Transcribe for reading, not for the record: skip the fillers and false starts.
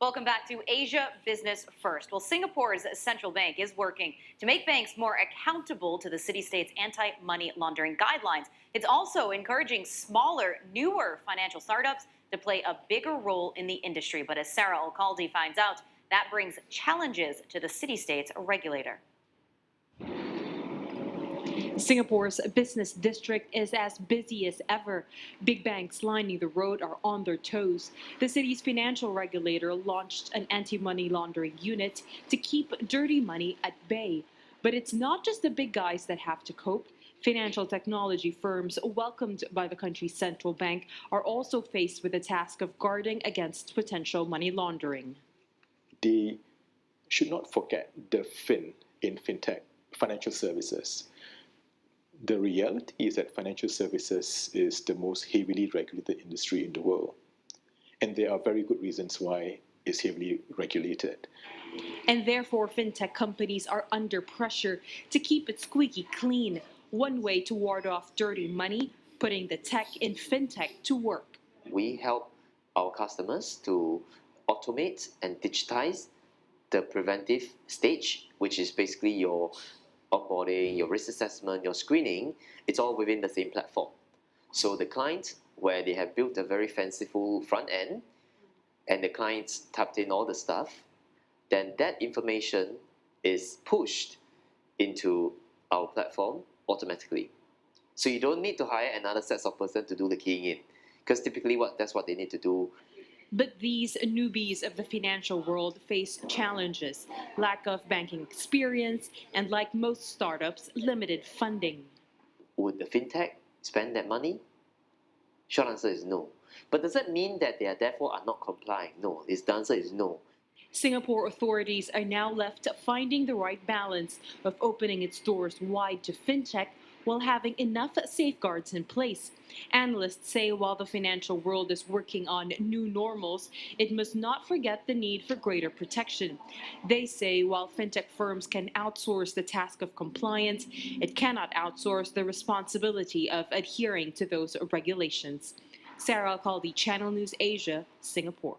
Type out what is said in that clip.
Welcome back to Asia Business First. Well, Singapore's central bank is working to make banks more accountable to the city-state's anti-money laundering guidelines. It's also encouraging smaller, newer financial startups to play a bigger role in the industry. But as Sarah Alcaldi finds out, that brings challenges to the city-state's regulator. Singapore's business district is as busy as ever. Big banks lining the road are on their toes. The city's financial regulator launched an anti-money laundering unit to keep dirty money at bay. But it's not just the big guys that have to cope. Financial technology firms welcomed by the country's central bank are also faced with the task of guarding against potential money laundering. They should not forget the fin in FinTech, financial services. The reality is that financial services is the most heavily regulated industry in the world. And there are very good reasons why it's heavily regulated. And therefore, fintech companies are under pressure to keep it squeaky clean. One way to ward off dirty money, putting the tech in fintech to work. We help our customers to automate and digitize the preventive stage, which is basically your onboarding, your risk assessment, your screening. It's all within the same platform. So the client, where they have built a very fanciful front end, and the clients tapped in all the stuff, then that information is pushed into our platform automatically. So you don't need to hire another set of person to do the keying in, because typically that's what they need to do. But these newbies of the financial world face challenges, lack of banking experience, and like most startups, limited funding. Would the fintech spend that money? Short answer is no. But does that mean that they are therefore are not complying? No, the answer is no. Singapore authorities are now left finding the right balance of opening its doors wide to fintech while having enough safeguards in place. Analysts say while the financial world is working on new normals, it must not forget the need for greater protection. They say while fintech firms can outsource the task of compliance, it cannot outsource the responsibility of adhering to those regulations. Sarah Alcaldi, Channel News Asia, Singapore.